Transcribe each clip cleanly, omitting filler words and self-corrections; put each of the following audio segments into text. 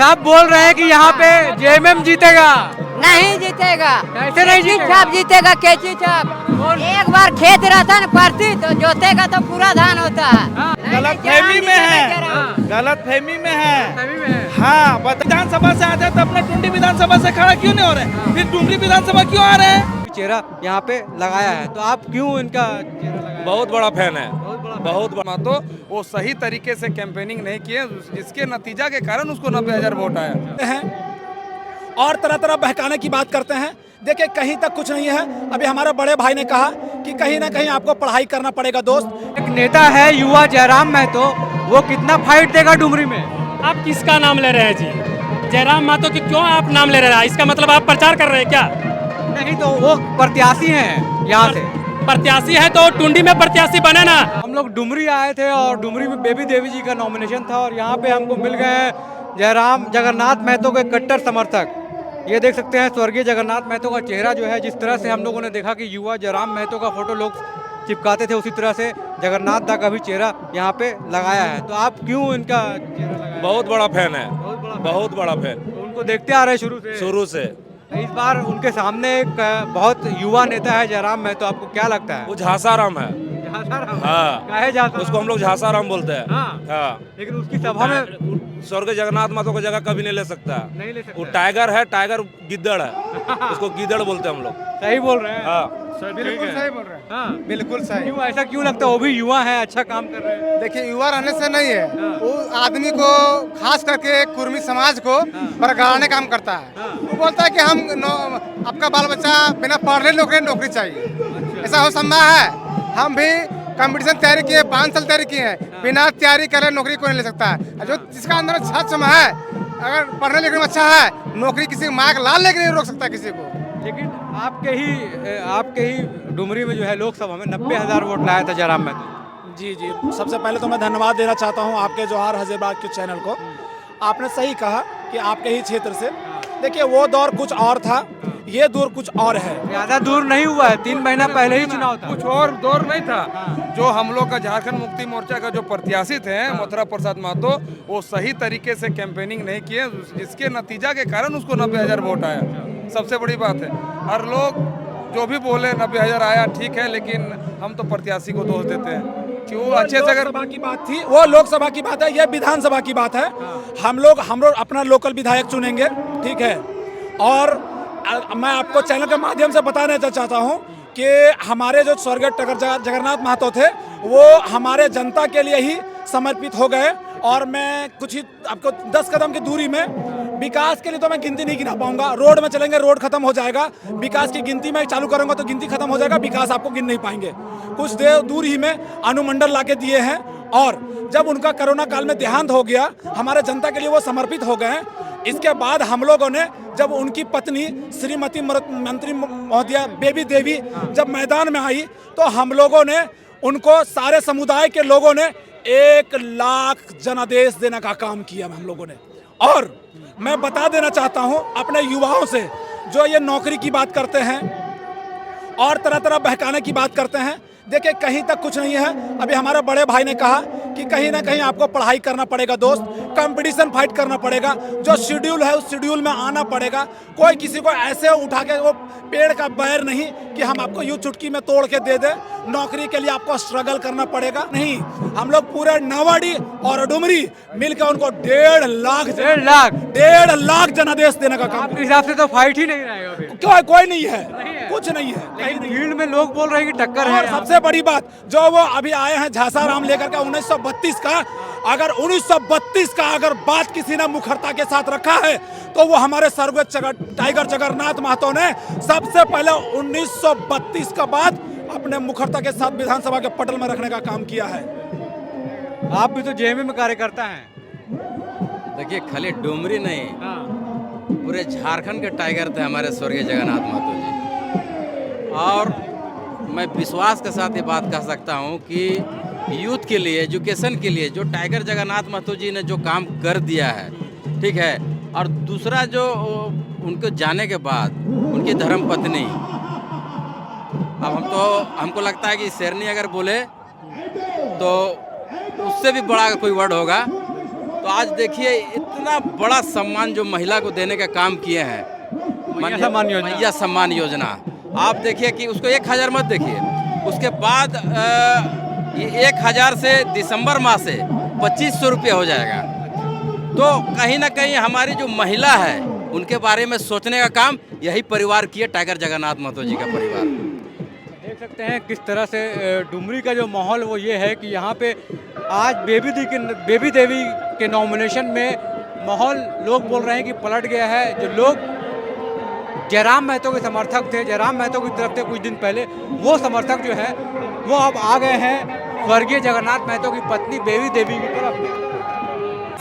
साहब बोल रहे हैं कि यहाँ पे जेएमएम जीतेगा। नहीं जीतेगा। कैसे नहीं केची जीतेगा? छाप जीतेगा, केची छाप। एक बार खेत रहता न परती तो जोतेगा तो पूरा धान होता है। नहीं, गलतफहमी जयराम में जीतेगा, है, जयराम। गलतफहमी में है। सभी में है। हाँ, विधानसभा से आते तो अपने टुंडी विधानसभा से खड़ा क्यों नहीं हो रहे, फिर डुमरी विधानसभा क्यों आ रहे हैं? चेहरा यहाँ पे लगाया है, तो आप क्यों इनका चेहरा लगाया? बहुत बड़ा फैन है, बहुत बड़ा। तो वो सही तरीके से कैंपेनिंग नहीं किए, जिसके नतीजा के कारण उसको 90,000 वोट आया। हैं और तरह तरह बहकाने की बात करते हैं। देखिए कहीं तक कुछ नहीं है। अभी हमारे बड़े भाई ने कहा कि कहीं ना कहीं आपको पढ़ाई करना पड़ेगा दोस्त। एक नेता है युवा जयराम महतो, वो कितना फाइट देगा डुमरी में? आप किसका नाम ले रहे हैं जी? जयराम महतो की क्यों आप नाम ले रहे हैं? इसका मतलब आप प्रचार कर रहे हैं क्या? नहीं तो वो प्रत्याशी हैं यहाँ से। प्रत्याशी है तो टुंडी में प्रत्याशी बने ना। हम लोग डुमरी आए थे और डुमरी में बेबी देवी जी का नॉमिनेशन था और यहाँ पे हमको मिल गए हैं जयराम जगन्नाथ महतो के कट्टर समर्थक। ये देख सकते हैं स्वर्गीय जगन्नाथ महतो का चेहरा जो है, जिस तरह से हम लोगों ने देखा कि युवा जयराम महतो का फोटो लोग चिपकाते थे, उसी तरह से जगन्नाथ दा का भी चेहरा यहाँ पे लगाया है। तो आप क्यों इनका चेहरा लगाया? बहुत बड़ा फैन है, बहुत बड़ा फैन उनको देखते आ रहे शुरू से। इस बार उनके सामने एक बहुत युवा नेता है जयराम महतो, आपको क्या लगता है? वो झांसाराम है। हाँ, काहे जाता उसको हम लोग झांसाराम बोलते हैं। हाँ। लेकिन उसकी सभा में स्वर्गीय जगन्नाथ महतो को जगह कभी नहीं ले सकता। नहीं ले वो सकता। टाइगर है, टाइगर गिद्दड़ है, उसको गिद्दड़ बोलते हैं हम लोग। सही बोल रहे हैं। हाँ, बिल्कुल सही बोल रहे हैं, हाँ। बिल्कुल सही। क्यों ऐसा क्यों लगता है? वो भी युवा है, अच्छा काम कर रहे हैं। देखिए युवा रहने से नहीं है, वो आदमी को खास करके कुर्मी समाज को बरकरारने काम करता है। वो बोलता है कि आपका बाल बच्चा बिना पढ़े नौकरी चाहिए। ऐसा हो संभव है? हम भी कंपटीशन तैयारी किए, 5 साल तैयारी किए हैं, बिना तैयारी करे नौकरी कोई नहीं ले सकता है। जो जिसका अंदर सक्षम है, अगर पढ़ने लिखने में अच्छा है, नौकरी किसी मार्ग लाल लेके नहीं रोक सकता किसी को। लेकिन आपके ही डुमरी में जो है लोकसभा में 90,000 वोट लाया था जयराम महतो। जी जी, सबसे पहले तो मैं धन्यवाद देना चाहता हूं आपके जोहार हज़ीराबाद के चैनल को। आपने सही कहा कि आपके ही क्षेत्र से। देखिए वो दौर कुछ और था, ये दौर कुछ और है। ज्यादा दूर नहीं हुआ है, 3 महीना पहले ही चुनाव था। कुछ और दौर नहीं था। जो हम लोग का झारखंड मुक्ति मोर्चा का जो प्रत्याशी थे मथुरा प्रसाद महतो, वो सही तरीके से कैंपेनिंग नहीं किए, जिसके नतीजा के कारण उसको 90,000 वोट आया। सबसे बड़ी बात है। हर लोग जो भी बोले 90,000 आया ठीक है, लेकिन हम तो प्रत्याशी को दोष देते हैं कि वो अच्छे से अगर लोकसभा की बात थी, वो लोकसभा की बात है, ये विधानसभा की बात है। हम लोग अपना लोकल विधायक चुनेंगे, ठीक है। और मैं आपको चैनल के माध्यम से बताना चाहता हूँ कि हमारे जो स्वर्गीय जगन्नाथ महतो थे, वो हमारे जनता के लिए ही समर्पित हो गए। और मैं कुछ ही आपको 10 कदम की दूरी में विकास के लिए तो मैं गिनती नहीं गिना पाऊंगा। रोड में चलेंगे, रोड खत्म हो जाएगा। विकास की गिनती में चालू करूंगा तो गिनती खत्म हो जाएगा, विकास आपको गिन नहीं पाएंगे। कुछ देर दूर ही में अनुमंडल लाके दिए हैं। और जब उनका कोरोना काल में देहांत हो गया, हमारे जनता के लिए वो समर्पित हो गए। इसके बाद हम लोगों ने, जब उनकी पत्नी श्रीमती मंत्री महोदया बेबी देवी जब मैदान में आई, तो हम लोगों ने उनको, सारे समुदाय के लोगों ने 1 लाख जनादेश देने का काम किया हम लोगों ने। और मैं बता देना चाहता हूं अपने युवाओं से, जो ये नौकरी की बात करते हैं और तरह तरह बहकाने की बात करते हैं। देखिए कहीं तक कुछ नहीं है। अभी हमारे बड़े भाई ने कहा कि कहीं ना कहीं आपको पढ़ाई करना पड़ेगा दोस्त, कंपटीशन फाइट करना पड़ेगा। जो शेड्यूल है उस शेड्यूल में आना पड़ेगा। कोई किसी को ऐसे उठा के, वो पेड़ का बैर नहीं कि हम आपको यूं चुटकी में तोड़ के दे दे। नौकरी के लिए आपको स्ट्रगल करना पड़ेगा। नहीं, हम लोग पूरे नावाडी और डुमरी मिलकर उनको 1.5 लाख जनादेश देने का काम। आपके हिसाब से तो फाइट ही नहीं रहेगा फिर। कोई नहीं है, कुछ नहीं है। लेकिन भीड़ में लोग बोल रहे हैं कि टक्कर है। और सबसे बड़ी बात, जो वो अभी आए हैं झांसाराम लेकर के 1932 का, अगर 1932 का अगर बात किसी ने मुखरता के साथ रखा है तो वो हमारे स्वर्गीय टाइगर जगन्नाथ महतो ने सबसे पहले 1932 का बात अपने मुखरता के साथ विधानसभा के पटल में रखने का काम किया है। आप भी तो जेएमएम में कार्यकर्ता हैं। देखिए खाली डुमरी नहीं, पूरे झारखंड के टाइगर थे हमारे स्वर्गीय जगन्नाथ महतो जी। और मैं विश्वास के साथ ये बात कह सकता हूँ कि यूथ के लिए, एजुकेशन के लिए जो टाइगर जगन्नाथ महतो जी ने जो काम कर दिया है, ठीक है। और दूसरा जो उनको जाने के बाद उनकी धर्मपत्नी, अब हमको लगता है कि शेरनी अगर बोले तो उससे भी बड़ा कोई वर्ड होगा तो आज देखिए इतना बड़ा सम्मान जो महिला को देने का काम किए हैं, मैया सम्मान योजना। मैया सम्मान योजना। आप देखिए कि उसको 1000 मत देखिए, उसके बाद ये 1000 से दिसंबर माह से 2500 रुपये हो जाएगा। तो कहीं ना कहीं हमारी जो महिला है उनके बारे में सोचने का काम यही परिवार किए, टाइगर जगन्नाथ महतो जी का परिवार। देख सकते हैं किस तरह से डुमरी का जो माहौल वो ये है कि यहाँ पे आज बेबी देवी के नॉमिनेशन में माहौल लोग बोल रहे हैं कि पलट गया है। जो लोग जयराम महतो के समर्थक थे, जयराम महतो की तरफ से कुछ दिन पहले, वो समर्थक जो है वो अब आ गए हैं स्वर्गीय जगन्नाथ महतो की पत्नी बेबी देवी की तरफ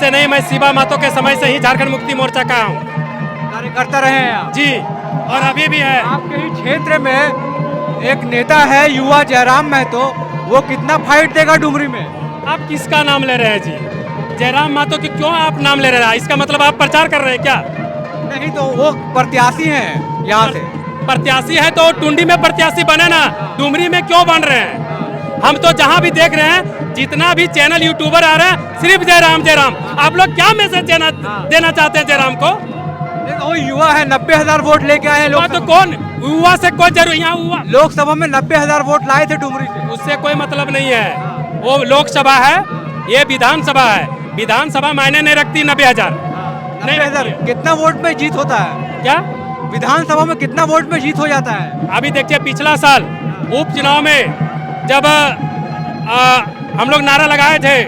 से नहीं, मैं शिवा महतो के समय से ही झारखंड मुक्ति मोर्चा का हूँ कार्यकर्ता रहे हैं आप। जी, और अभी भी है। आपके ही क्षेत्र में एक नेता है युवा जयराम महतो, वो कितना फाइट देगा डुमरी में? आप किसका नाम ले रहे हैं जी? जयराम महतो की क्यों आप नाम ले रहे हैं? इसका मतलब आप प्रचार कर रहे हैं क्या? नहीं तो वो प्रत्याशी हैं यहाँ से। प्रत्याशी है तो टुंडी में प्रत्याशी बने ना, डुमरी में क्यों बन रहे हैं? हम तो जहाँ भी देख रहे हैं, जितना भी चैनल यूट्यूबर आ रहे हैं, सिर्फ जयराम जयराम। आप लोग क्या मैसेज देना चाहते हैं जयराम को? वो युवा है, 90,000 वोट लेके आए हैं लोग। तो कौन युवा से कोई जरूर यहाँ हुआ? लोकसभा में 90,000 वोट लाए थे डुमरी से। उससे कोई मतलब नहीं है। वो लोकसभा है, ये विधानसभा है। विधानसभा मायने नहीं रखती 90,000। 90,000 कितना वोट में जीत होता है? क्या विधानसभा में कितना वोट में जीत हो जाता है? अभी देखिए, पिछला साल उपचुनाव में जब हम लोग नारा लगाए थे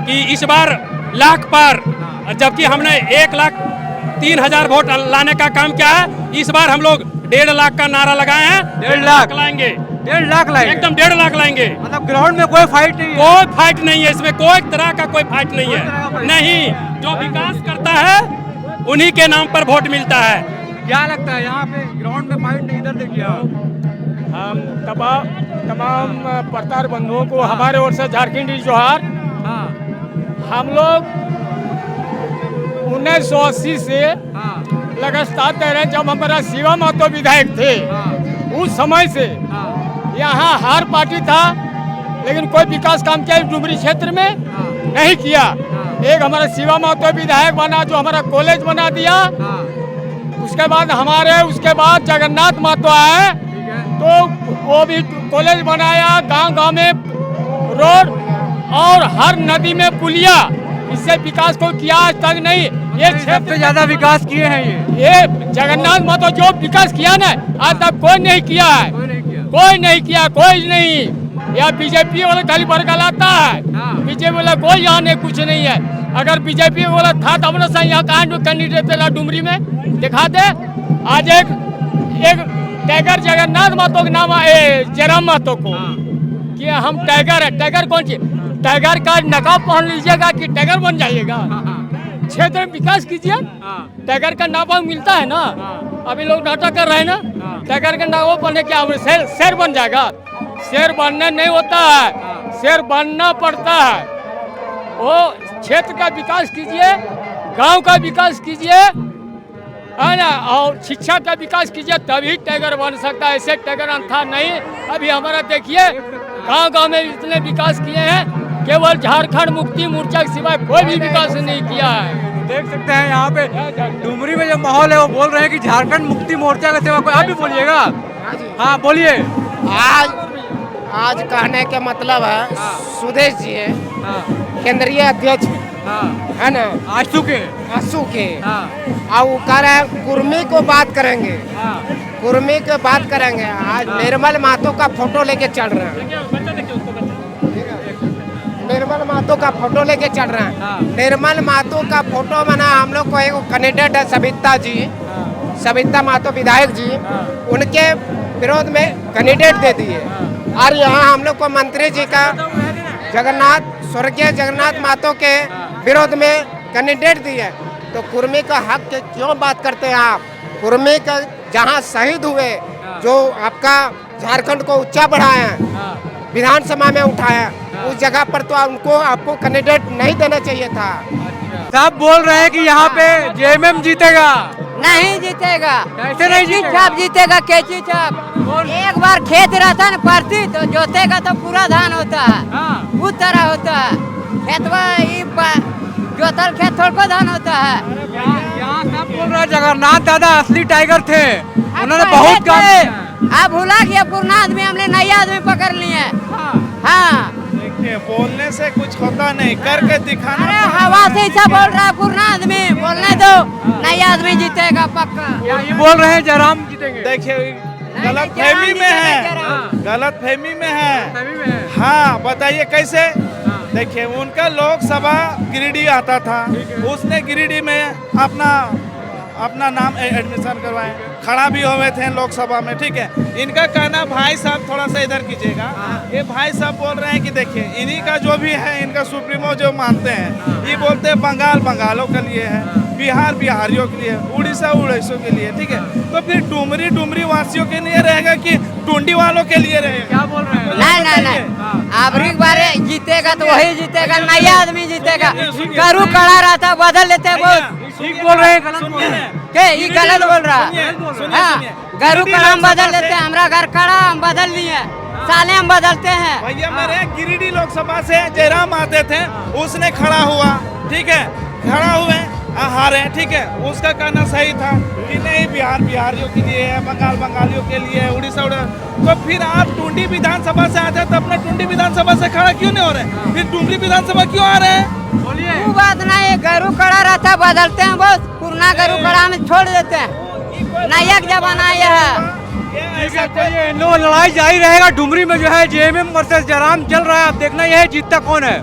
कि इस बार लाख पार, जबकि हमने 1,03,000 वोट लाने का काम किया है। इस बार हम लोग 1.5 लाख का नारा लगाए हैं। 1.5 लाख लाएंगे, 1.5 लाख लाएंगे, एकदम 1.5 लाख लाएंगे। मतलब ग्राउंड में कोई फाइट नहीं है? कोई फाइट नहीं है इसमें, कोई तरह का कोई फाइट नहीं है। नहीं, जो विकास करता है उन्हीं के नाम पर वोट मिलता है। क्या लगता है यहाँ पे ग्राउंड में फाइट नहीं? इधर देखिए आप। हम तमाम पत्रकार बंधुओं को हमारे ओर से झारखंडी जोहार। हम लोग 1980 से लगातार कह रहे हैं, जब हमारा शिवा महतो विधायक थे उस समय से यहाँ हर पार्टी था, लेकिन कोई विकास काम किया डुमरी क्षेत्र में नहीं किया। एक हमारा शिवा महतो विधायक बना, जो हमारा कॉलेज बना दिया। उसके बाद जगन्नाथ महतो आए तो वो भी कॉलेज बनाया, गांव-गांव में रोड और हर नदी में पुलिया। इससे विकास को किया आज तक नहीं। ये सबसे ज्यादा विकास किए हैं ये जगन्नाथ महतो जो विकास किया ना, आज तक कोई नहीं किया है। कोई नहीं। या बीजेपी वाला खाली बरगल आता है, बीजेपी वाला कोई यहाँ नहीं, कुछ नहीं है। अगर बीजेपी वाला था तब ना सही यहाँ कहाँ कैंडिडेट थे डुमरी में दिखा दे। आज एक टाइगर जगन्नाथ महतो के नाम जयराम महतो को कि हम टाइगर है। टाइगर कौन सी? टाइगर का नकाब पहन लीजिएगा कि टाइगर बन जाइएगा। क्षेत्र में विकास कीजिए, टाइगर का नाम मिलता है ना। अभी लोग नाटक कर रहे हैं ना, टाइगर का नाम बनने क्या शेर बन जाएगा? शेर बनने नहीं होता है, शेर बनना पड़ता है। वो क्षेत्र का विकास कीजिए, गांव का विकास कीजिए, है ना, और शिक्षा का विकास कीजिए, तभी टाइगर बन सकता है। ऐसे टाइगर था नहीं। अभी हमारा देखिए गांव-गांव में इतने विकास किए हैं, केवल झारखंड मुक्ति मोर्चा के सिवाय कोई भी विकास नहीं किया है। देख सकते हैं यहाँ पे डुमरी में जो माहौल है वो बोल रहे हैं कि झारखंड मुक्ति मोर्चा के सिवा कोई। आप भी बोलिएगा। हाँ बोलिए। आज कहने के मतलब है, सुदेश जी है केंद्रीय अध्यक्ष है ना, आशू के और वो कह रहे हैं कुर्मी को बात करेंगे, कुर्मी की बात करेंगे। आज निर्मल महतो का फोटो लेके चल रहे हैं, निर्मल महतो का फोटो लेके चल रहे हैं। निर्मल महतो का फोटो बना, हम लोग को एक कैंडिडेट है सविता महतो विधायक जी, उनके विरोध में कैंडिडेट दे दिए। और यहाँ हम लोग को मंत्री जी का स्वर्गीय जगन्नाथ महतो के विरोध में कैंडिडेट दिए। तो कुर्मी का हक के क्यों बात करते हैं आप? कुर्मी का जहाँ शहीद हुए, जो आपका झारखंड को ऊंचा बढ़ाया, विधानसभा में उठाया, उस जगह पर तो उनको आपको कैंडिडेट नहीं देना चाहिए था। सब बोल रहे हैं कि यहाँ पे जेएमएम जीतेगा। नहीं जीतेगा। कैसे नहीं कैची छाप जीतेगा? कैची छाप एक बार खेत रहता न परती तो जोतेगा तो पूरा धान होता है, उस तरह होता है। खेतवा जोतल खेत थोड़ को धान होता है। यहाँ सब बोल रहे हैं जगन्नाथ दादा असली टाइगर थे, उन्होंने पहले बहुत काम थे। किया। आप भुला गया पुराना आदमी, हमने नए आदमी पकड़ लिए। हाँ देखिए बोलने से कुछ होता नहीं, करके दिखाना। अरे हवा से ऐसा बोल रहा है पुराना आदमी, बोलने दो, नए आदमी जीतेगा पक्का। ये बोल रहे हैं जयराम जीतेंगे। देखिए नहीं, गलत जयराम फहमी में जीतेगा, है, जयराम। गलत फहमी में है। सभी में है। हाँ बताइए कैसे। देखिए उनका लोकसभा गिरिडीह आता था, उसने गिरिडीह में अपना नाम एडमिशन करवाए, खड़ा भी हुए थे लोकसभा में, ठीक है। इनका कहना, भाई साहब थोड़ा सा इधर कीजिएगा, ये भाई साहब बोल रहे हैं कि देखिए इन्हीं का जो भी है, इनका सुप्रीमो जो मानते हैं, ये बोलते हैं बंगाल बंगालों के लिए है, बिहार बिहारियों के लिए, उड़ीसा उड़ीसों के लिए, ठीक है। तो फिर डुमरी डुमरी वासियों के लिए रहेगा कि टुंडी वालों के लिए रहेगा? क्या बोल रहे हैं? नहीं अब एक बार जीतेगा तो वही जीतेगा, नया आदमी जीतेगा। करू खड़ा रहता, बदल लेते बहुत। ठीक बोल रहे हैं, गलत बोल रहे हैं। के ये गलत बोल रहा है। हाँ घरू खड़ा हम बदल लेते हैं, हमारा घर खड़ा हम बदल लिए, साले हम बदलते हैं। भैया मेरे गिरिडीह लोकसभा से जयराम आते थे, उसने खड़ा हुआ, ठीक है, खड़ा हुए हारे, ठीक है। उसका कहना सही था कि नहीं बिहार बिहारियों के लिए है, बंगाल बंगालियों के लिए है, उड़ीसा तो फिर आप टुंडी विधानसभा से आते तो अपना टुंडी विधानसभा से खड़ा क्यों नहीं हो रहे, फिर डुमरी विधानसभा क्यों आ रहे हैं? बोलिए। वो बात नहीं, घरू खड़ा रहता बदलते हैं, बहुत पुराना घरू खड़ा में छोड़ देते हैं, नया जमाना यह है। ठीक है, चलिए इन लोगों लड़ाई जारी रहेगा। डुमरी में जो है जेएमएम वर्सेस जयराम चल रहा है, अब देखना यह है जीतता कौन है।